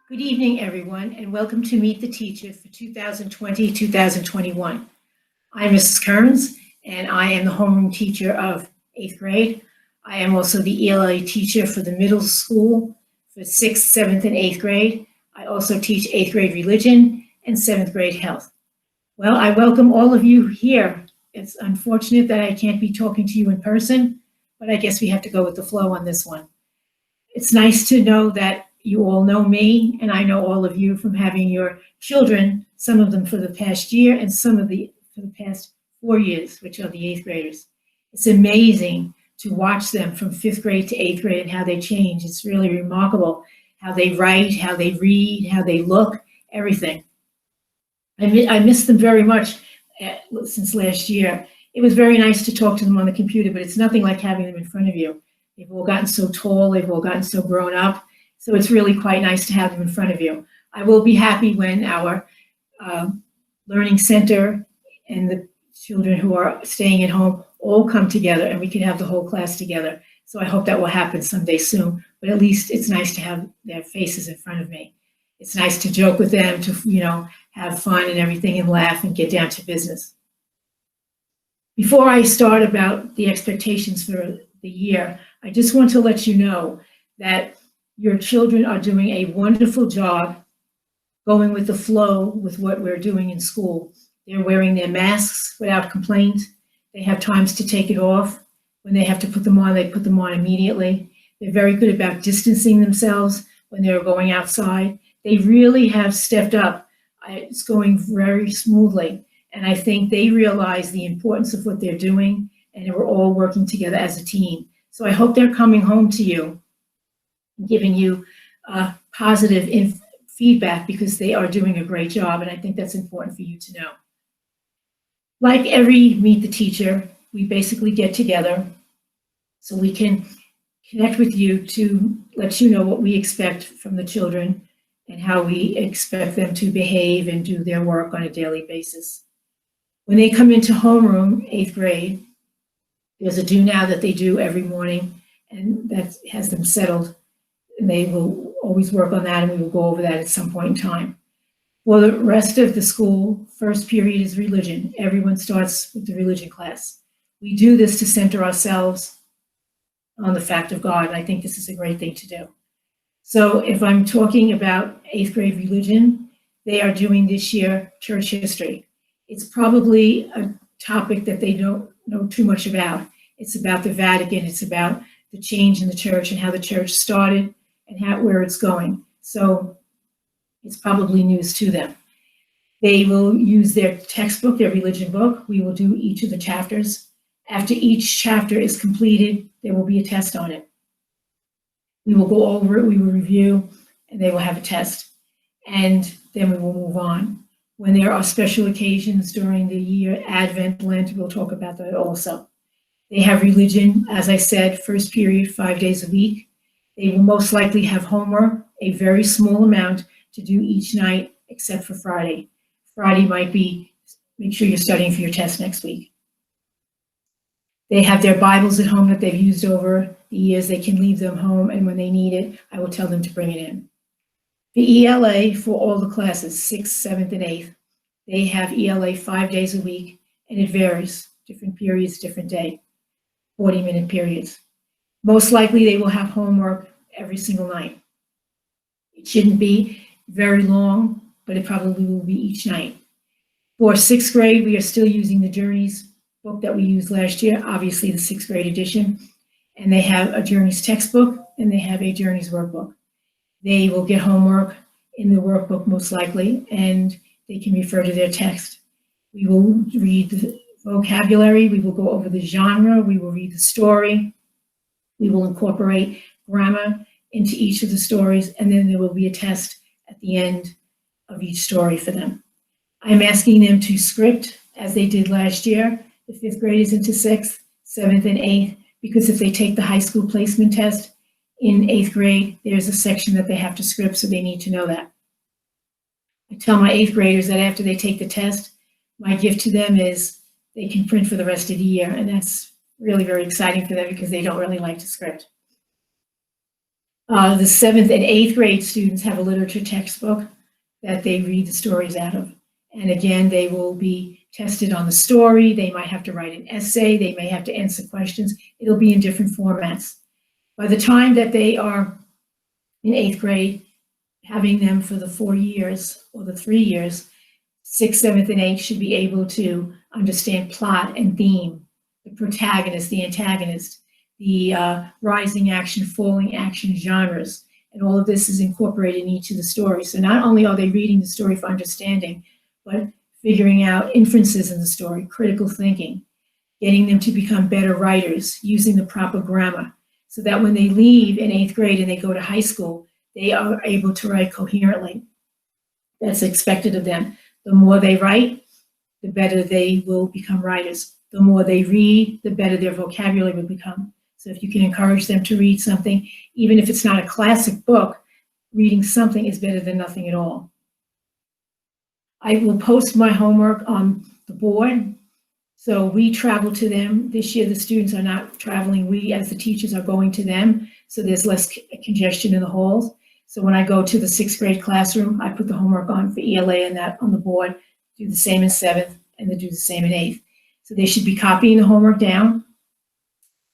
Good evening, everyone, and welcome to Meet the Teacher for 2020-2021. I'm Mrs. Kearns, and I am the homeroom teacher of 8th grade. I am also the ELA teacher for the middle school for 6th, 7th, and 8th grade. I also teach 8th grade religion and 7th grade health. Well, I welcome all of you here. It's unfortunate that I can't be talking to you in person, but I guess we have to go with the flow on this one. It's nice to know that you all know me, and I know all of you from having your children, some of them for the past year and some of the for the past 4 years, which are the 8th graders. It's amazing to watch them from 5th grade to 8th grade and how they change. It's really remarkable how they write, how they read, how they look, everything. I miss them very much since last year. It was very nice to talk to them on the computer, but it's nothing like having them in front of you. They've all gotten so tall, they've all gotten so grown up. So it's really quite nice to have them in front of you. I will be happy when our learning center and the children who are staying at home all come together and we can have the whole class together. So I hope that will happen someday soon, but at least it's nice to have their faces in front of me. It's nice to joke with them, to have fun and everything and laugh and get down to business. Before I start about the expectations for the year, I just want to let you know that your children are doing a wonderful job going with the flow with what we're doing in school. They're wearing their masks without complaint. They have times to take it off. When they have to put them on, they put them on immediately. They're very good about distancing themselves when they're going outside. They really have stepped up. It's going very smoothly. And I think they realize the importance of what they're doing, and we're all working together as a team. So I hope they're coming home to you, giving you positive feedback, because they are doing a great job, and I think that's important for you to know. Like every Meet the Teacher, we basically get together so we can connect with you to let you know what we expect from the children and how we expect them to behave and do their work on a daily basis. When they come into homeroom, 8th grade, there's a do now that they do every morning, and that has them settled. And they will always work on that, and we will go over that at some point in time. For the rest of the school, first period is religion. Everyone starts with the religion class. We do this to center ourselves on the fact of God, and I think this is a great thing to do. So if I'm talking about 8th grade religion, they are doing this year church history. It's probably a topic that they don't know too much about. It's about the Vatican. It's about the change in the church and how the church started and where it's going. So it's probably news to them. They will use their textbook, their religion book. We will do each of the chapters. After each chapter is completed, there will be a test on it. We will go over it, we will review, and they will have a test. And then we will move on. When there are special occasions during the year, Advent, Lent, we'll talk about that also. They have religion, as I said, first period, 5 days a week. They will most likely have homework, a very small amount to do each night, except for Friday. Friday might be, make sure you're studying for your test next week. They have their Bibles at home that they've used over the years. They can leave them home, and when they need it, I will tell them to bring it in. The ELA for all the classes, 6th, 7th, and 8th, they have ELA 5 days a week, and it varies, different periods, different day, 40-minute periods. Most likely they will have homework every single night. It shouldn't be very long, but it probably will be each night. For 6th grade, we are still using the Journeys book that we used last year, obviously the 6th grade edition, and they have a Journeys textbook and they have a Journeys workbook. They will get homework in the workbook most likely, and they can refer to their text. We will read the vocabulary, we will go over the genre, we will read the story, we will incorporate grammar into each of the stories, and then there will be a test at the end of each story for them. I'm asking them to script as they did last year, the 5th graders into 6th, 7th, and 8th, because if they take the high school placement test in 8th grade, there's a section that they have to script, so they need to know that. I tell my 8th graders that after they take the test, my gift to them is they can print for the rest of the year, and that's really very exciting for them because they don't really like to script. The 7th and 8th grade students have a literature textbook that they read the stories out of. And again, they will be tested on the story. They might have to write an essay. They may have to answer questions. It'll be in different formats. By the time that they are in 8th grade, having them for the 4 years or the 3 years, 6th, 7th, and 8th should be able to understand plot and theme, the protagonist, the antagonist, the rising action, falling action genres, and all of this is incorporated in each of the stories. So not only are they reading the story for understanding, but figuring out inferences in the story, critical thinking, getting them to become better writers, using the proper grammar, so that when they leave in 8th grade and they go to high school, they are able to write coherently. That's expected of them. The more they write, the better they will become writers. The more they read, the better their vocabulary will become. So if you can encourage them to read something, even if it's not a classic book, reading something is better than nothing at all. I will post my homework on the board. So we travel to them. This year, the students are not traveling. We, as the teachers, are going to them. So there's less congestion in the halls. So when I go to the 6th grade classroom, I put the homework on for ELA and that on the board, do the same in 7th, and then do the same in 8th. So they should be copying the homework down.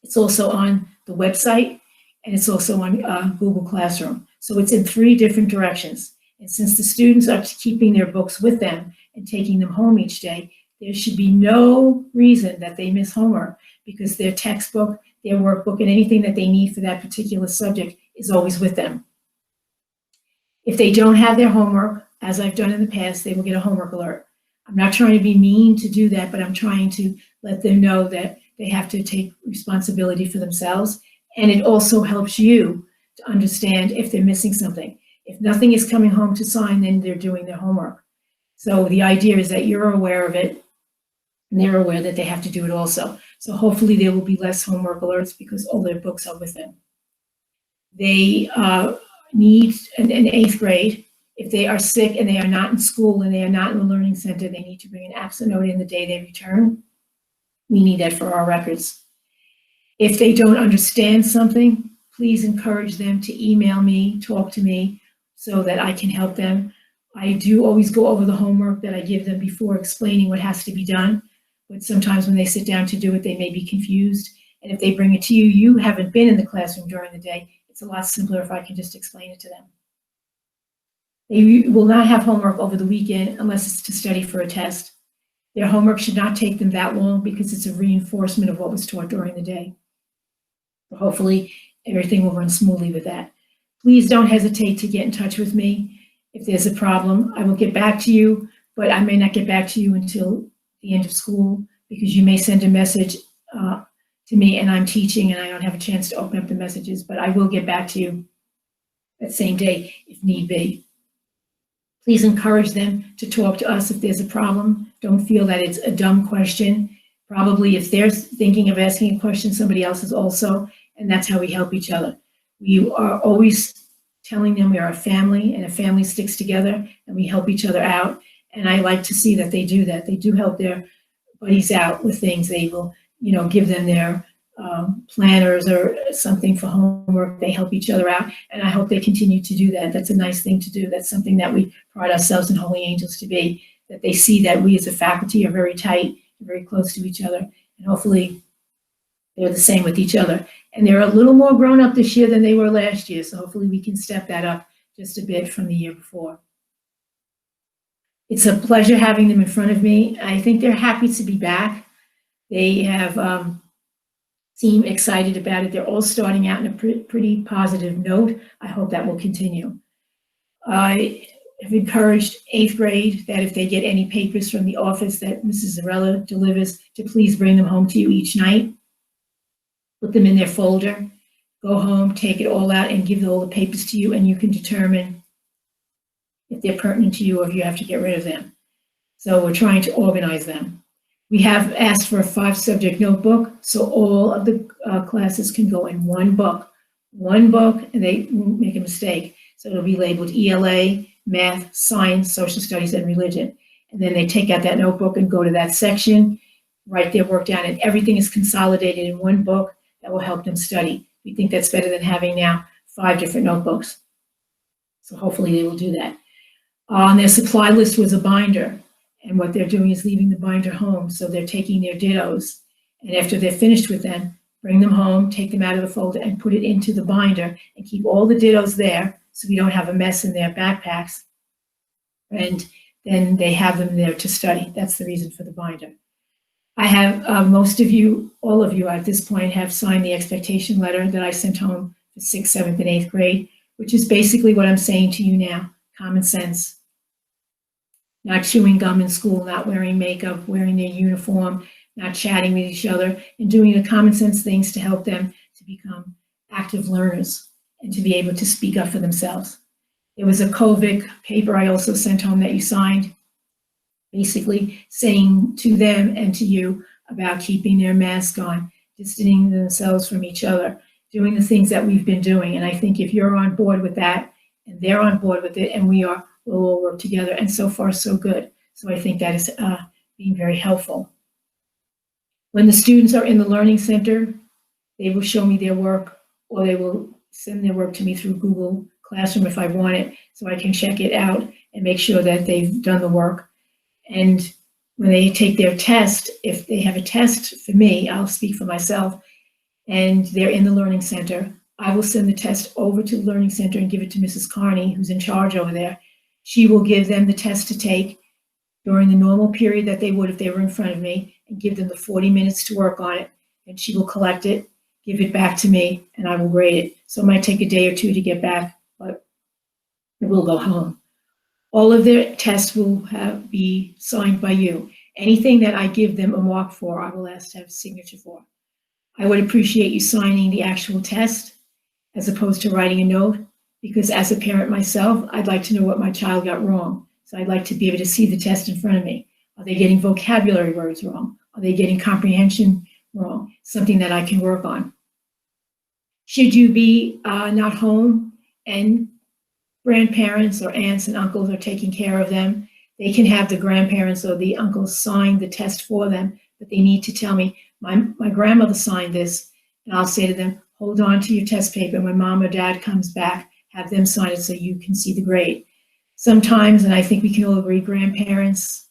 It's also on the website, and it's also on Google Classroom. So it's in 3 different directions. And since the students are keeping their books with them and taking them home each day, there should be no reason that they miss homework, because their textbook, their workbook, and anything that they need for that particular subject is always with them. If they don't have their homework, as I've done in the past, they will get a homework alert. I'm not trying to be mean to do that, but I'm trying to let them know that they have to take responsibility for themselves. And it also helps you to understand if they're missing something. If nothing is coming home to sign, then they're doing their homework. So the idea is that you're aware of it, and they're aware that they have to do it also. So hopefully there will be less homework alerts because all their books are with them. They need, in 8th grade, if they are sick and they are not in school and they are not in the learning center, they need to bring an absent note in the day they return. We need that for our records. If they don't understand something, please encourage them to email me, talk to me, so that I can help them. I do always go over the homework that I give them before explaining what has to be done, but sometimes when they sit down to do it, they may be confused. And if they bring it to you, you haven't been in the classroom during the day, it's a lot simpler if I can just explain it to them. They will not have homework over the weekend unless it's to study for a test. Their homework should not take them that long because it's a reinforcement of what was taught during the day. But hopefully, everything will run smoothly with that. Please don't hesitate to get in touch with me. If there's a problem, I will get back to you, but I may not get back to you until the end of school because you may send a message to me and I'm teaching and I don't have a chance to open up the messages, but I will get back to you that same day if need be. Please encourage them to talk to us if there's a problem. Don't feel that it's a dumb question. Probably if they're thinking of asking a question, somebody else is also, and that's how we help each other. We are always telling them we are a family and a family sticks together and we help each other out. And I like to see that they do that. They do help their buddies out with things. They will, give them their planners or something for homework. They help each other out. And I hope they continue to do that. That's a nice thing to do. That's something that we pride ourselves in Holy Angels to be, that they see that we as a faculty are very tight, very close to each other. And hopefully they're the same with each other. And they're a little more grown up this year than they were last year. So hopefully we can step that up just a bit from the year before. It's a pleasure having them in front of me. I think they're happy to be back. They have seemed excited about it. They're all starting out in a pretty positive note. I hope that will continue. I have encouraged 8th grade that if they get any papers from the office that Mrs. Zarella delivers, to please bring them home to you each night. Put them in their folder, go home, take it all out and give all the papers to you, and you can determine if they're pertinent to you or if you have to get rid of them. So we're trying to organize them. We have asked for a 5-subject notebook, so all of the classes can go in one book, and they won't make a mistake. So it'll be labeled ELA, Math, Science, Social Studies, and Religion. And then they take out that notebook and go to that section, write their work down, and everything is consolidated in one book that will help them study. We think that's better than having now 5 different notebooks. So hopefully they will do that. On their supply list was a binder, and what they're doing is leaving the binder home. So they're taking their dittos, and after they're finished with them, bring them home, take them out of the folder, and put it into the binder, and keep all the dittos there so we don't have a mess in their backpacks. And then they have them there to study. That's the reason for the binder. I have most of you, all of you at this point, have signed the expectation letter that I sent home for 6th, 7th, and 8th grade, which is basically what I'm saying to you now. Common sense. Not chewing gum in school, not wearing makeup, wearing their uniform, not chatting with each other, and doing the common sense things to help them to become active learners and to be able to speak up for themselves. There was a COVID paper I also sent home that you signed, basically saying to them and to you about keeping their mask on, distancing themselves from each other, doing the things that we've been doing. And I think if you're on board with that, and they're on board with it, and we are, we'll all work together. And so far, so good. So I think that is being very helpful. When the students are in the Learning Center, they will show me their work, or they will send their work to me through Google Classroom if I want it, so I can check it out and make sure that they've done the work. And when they take their test, if they have a test for me, I'll speak for myself, and they're in the Learning Center, I will send the test over to the Learning Center and give it to Mrs. Carney, who's in charge over there. She will give them the test to take during the normal period that they would if they were in front of me, and give them the 40 minutes to work on it. And she will collect it, give it back to me, and I will grade it. So it might take a day or two to get back, but it will go home. All of their tests will be signed by you. Anything that I give them a mark for, I will ask to have a signature for. I would appreciate you signing the actual test as opposed to writing a note, because as a parent myself, I'd like to know what my child got wrong. So I'd like to be able to see the test in front of me. Are they getting vocabulary words wrong? Are they getting comprehension wrong? Something that I can work on. Should you be not home and grandparents or aunts and uncles are taking care of them, they can have the grandparents or the uncles sign the test for them, but they need to tell me, my grandmother signed this, and I'll say to them, hold on to your test paper. When mom or dad comes back, have them sign it so you can see the grade. Sometimes, and I think we can all agree, grandparents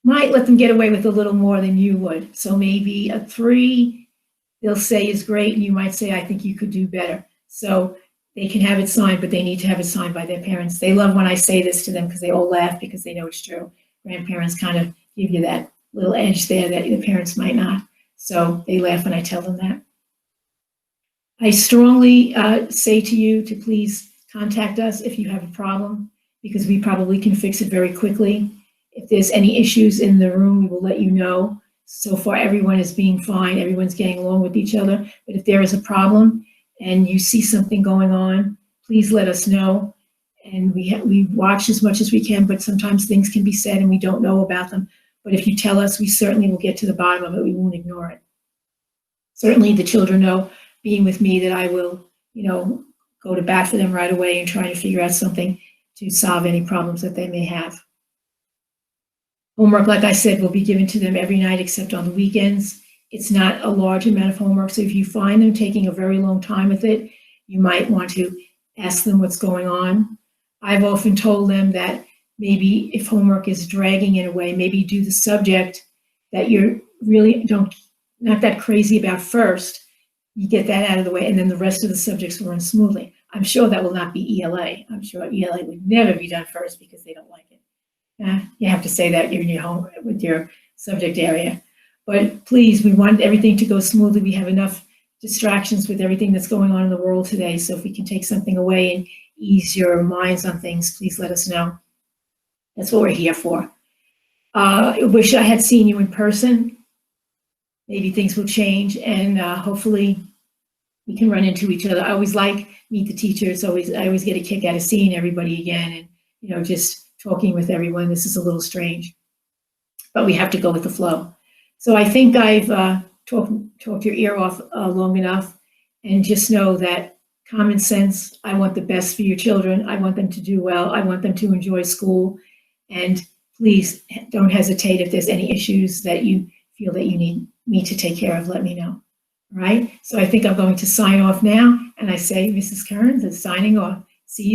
might let them get away with a little more than you would. So maybe a 3, they'll say is great, and you might say, I think you could do better. So they can have it signed, but they need to have it signed by their parents. They love when I say this to them because they all laugh because they know it's true. Grandparents kind of give you that little edge there that the parents might not. So they laugh when I tell them that. I strongly say to you to please contact us if you have a problem, because we probably can fix it very quickly. If there's any issues in the room, we will let you know. So far, everyone is being fine. Everyone's getting along with each other. But if there is a problem and you see something going on, please let us know. And we watch as much as we can, but sometimes things can be said and we don't know about them. But if you tell us, we certainly will get to the bottom of it. We won't ignore it. Certainly the children know, being with me, that I will, go to bat for them right away and try to figure out something to solve any problems that they may have. Homework, like I said, will be given to them every night except on the weekends. It's not a large amount of homework, so if you find them taking a very long time with it, you might want to ask them what's going on. I've often told them that maybe if homework is dragging in a way, maybe do the subject that you're really not that crazy about first. You get that out of the way, and then the rest of the subjects will run smoothly. I'm sure that will not be ELA. I'm sure ELA would never be done first because they don't like it. You have to say that you're in your home with your subject area. But please, we want everything to go smoothly. We have enough distractions with everything that's going on in the world today. So if we can take something away and ease your minds on things, please let us know. That's what we're here for. I wish I had seen you in person. Maybe things will change, and hopefully we can run into each other. I always like Meet the Teachers. I always get a kick out of seeing everybody again, and just talking with everyone. This is a little strange, but we have to go with the flow. So I think I've talked your ear off long enough, and just know that common sense. I want the best for your children. I want them to do well. I want them to enjoy school, and please don't hesitate if there's any issues that you feel that you need me to take care of. Let me know. All right. So I think I'm going to sign off now, and I say Mrs. Kearns is signing off. See you